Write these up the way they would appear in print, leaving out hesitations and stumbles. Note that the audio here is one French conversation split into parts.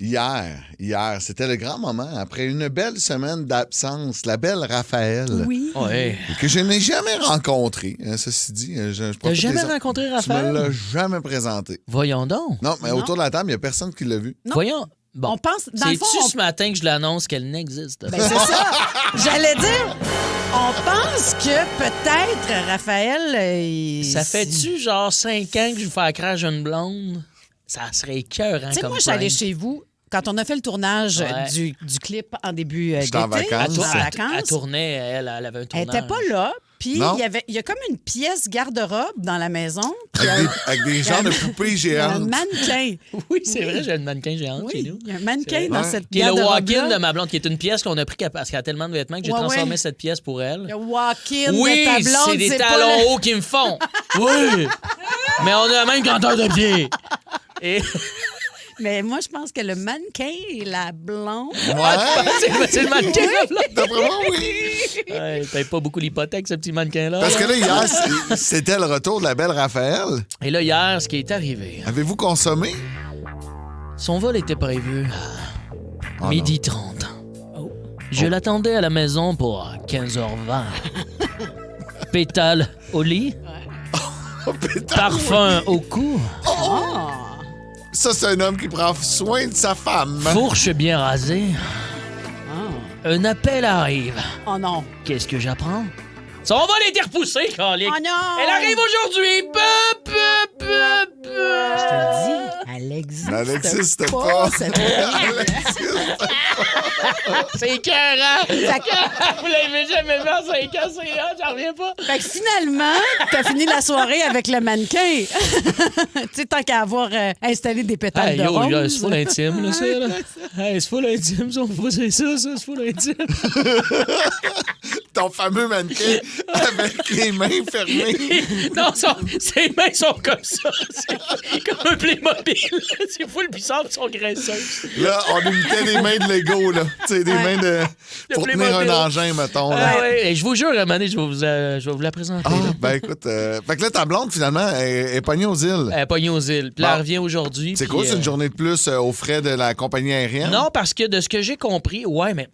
Hier, c'était le grand moment. Après une belle semaine d'absence, la belle Raphaël. Oui. Ouais. Que je n'ai jamais rencontré, ceci dit. T'as jamais rencontré Tu me Raphaël? l'as jamais présenté. Voyons donc. Non, mais autour de la table, il n'y a personne qui l'a vu. Non. Voyons. Bon. On pense, dans le fond, C'est-tu ce matin que je l'annonce qu'elle n'existe pas? Ben, c'est ça. J'allais dire, on pense que peut-être Raphaël... Ça fait-tu genre 5 ans que je vous fais crash une blonde? Ça serait écœurant Tu sais, comme moi, j'allais prank. chez chez vous quand on a fait le tournage Ouais. du clip en début J'étais en d'été. vacances. en vacances. Elle tournait, elle avait un Elle tournage. n'était pas là. Puis Non. il y a comme une pièce garde-robe dans la maison. Avec des genres de poupées Il y a un géantes. mannequin. Oui, c'est vrai, j'ai une mannequin géante chez Oui, nous. il y a un mannequin dans Ouais. cette Qui est le garde-robe. walk-in de ma blonde, qui est une pièce qu'on a pris parce qu'elle a tellement de vêtements que j'ai Ouais, transformé ouais. cette pièce pour elle. Le walk-in Oui, de ta blonde, c'est des pas talons le- hauts qui me font. Oui, mais on a la même grandeur de pied. Et Mais moi, je pense que le mannequin et la blonde... Ouais. c'est le mannequin. D'après moi, oui. Ouais, il paye pas beaucoup l'hypothèque, ce petit mannequin-là. Parce que là, hier, c'était le retour de la belle Raphaël. Et là, hier, ce qui est arrivé, Avez-vous consommé? son vol était prévu Oh à 12h30. Je l'attendais à la maison pour 15h20. Pétale au lit, parfum au cou, Ça, c'est un homme qui prend soin de sa femme. fourche bien rasée. Un appel arrive. Oh non. Qu'est-ce que j'apprends? Son vol a été repoussé, Calique. Oh non! Elle arrive aujourd'hui. Peu, peu, peu, peu. Je te le dis, elle existe, Elle n'existe pas. cette fille. C'est écœurant. Vous l'avez jamais vu en 5 ans, c'est là, j'en reviens pas. Fait que finalement, t'as fini la soirée avec le mannequin. Tu sais, tant qu'à avoir installé des pétales Hey, de yo, rose. là, c'est full intime, là, ça, là. Hey, c'est full intime, ça, on peut pas dire ça, c'est full intime. Ton fameux mannequin avec les mains fermées. Non, ses mains sont comme ça. C'est comme un Playmobil. C'est full bizarre, ils sont graisseuses. Là, on imitait des mains de Lego, là. Tu sais, des mains de... Pour tenir Playmobil. un engin, mettons. Là. Ah ouais, et je vous jure, à un moment donné, je vais vous la présenter. Ah, là. ben écoute, fait que là, ta blonde, finalement, est pognée aux îles. Elle est pognée aux îles. Puis là, Bon. elle revient aujourd'hui. C'est puis, quoi, c'est une journée de plus aux frais de la compagnie aérienne? Non, parce que de ce que j'ai compris, ouais, mais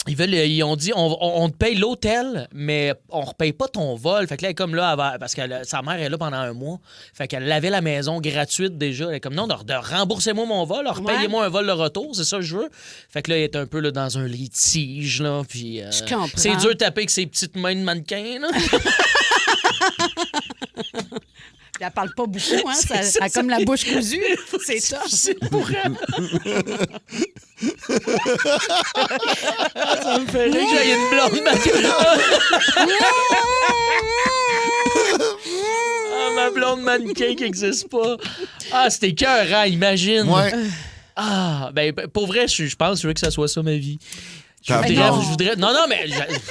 ils ont dit on te paye l'hôtel, mais on repaye pas ton vol. Fait que là, elle est comme là, parce que sa mère est là pendant un mois. Fait qu'elle avait la maison gratuite déjà. Elle est comme non, de remboursez-moi mon vol, repayez-moi un vol de retour, c'est ça que je veux. Fait que là, elle est un peu là, dans un litige, là. Puis, Je comprends. c'est dur de taper avec ses petites mains de mannequin, là. Elle parle pas beaucoup, hein? C'est Ça ça, a comme la bouche cousue. C'est ça. C'est pour elle. Ça me fait rire que j'aille une blonde mannequin. Ah, ma blonde mannequin qui n'existe pas. Ah, c'était écœurant, imagine. Ouais. Ah, ben, pour vrai, je pense que je veux que ça soit ça, ma vie. Je Ta voudrais, blonde. je voudrais... Non, mais...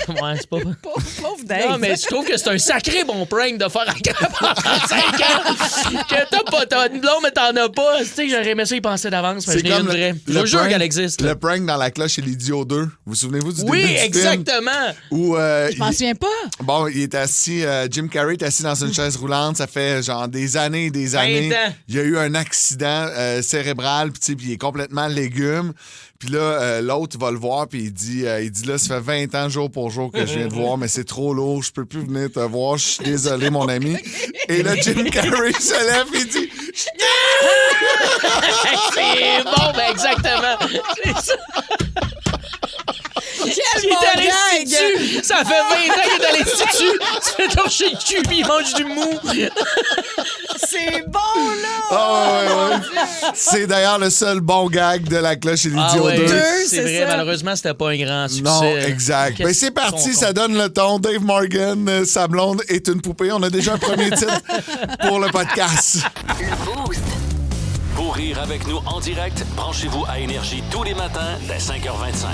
Ouais, c'est pas... Pauvre Dave. Non, mais je trouve que c'est un sacré bon prank de faire à pendant 5 ans. Que t'as une blonde, mais t'en as pas. Tu sais, j'aurais aimé ça y penser d'avance, mais je n'ai une vraie. Je vous jure prank- qu'elle existe. là. Le prank dans la cloche et l'Idiot 2. Vous souvenez-vous du Oui, début du film? exactement. Où, Je m'en souviens pas. bon, il est assis, Jim Carrey est assis dans une chaise roulante, ça fait genre des années et des 20 années. ans. Il y a eu un accident cérébral, puis tu sais, puis il est complètement légume. Puis là, l'autre va le voir, puis il dit là, ça fait 20 ans jour pour jour que je viens te voir, mais c'est trop lourd, je peux plus venir te voir, je suis désolé, mon ami. Et là, Jim Carrey se lève et dit C'est bon, ben exactement. C'est ça. Quel Il bon est à gag! l'Institut. Ça fait 20 ans qu'il est à l'Institut. Tu fais torcher le cul, puis il mange du mou. C'est bon, là! Ah, ouais. C'est d'ailleurs le seul bon gag de la cloche et l'Idiot Ah ouais, 2. c'est c'est vrai. ça. Malheureusement, c'était pas un grand succès. Non, exact. Ben, c'est parti, ça donne le ton. Dave Morgan, sa blonde est une poupée. On a déjà un premier titre pour le podcast. Le Boost. Pour rire avec nous en direct, branchez-vous à Énergie tous les matins dès 5h25.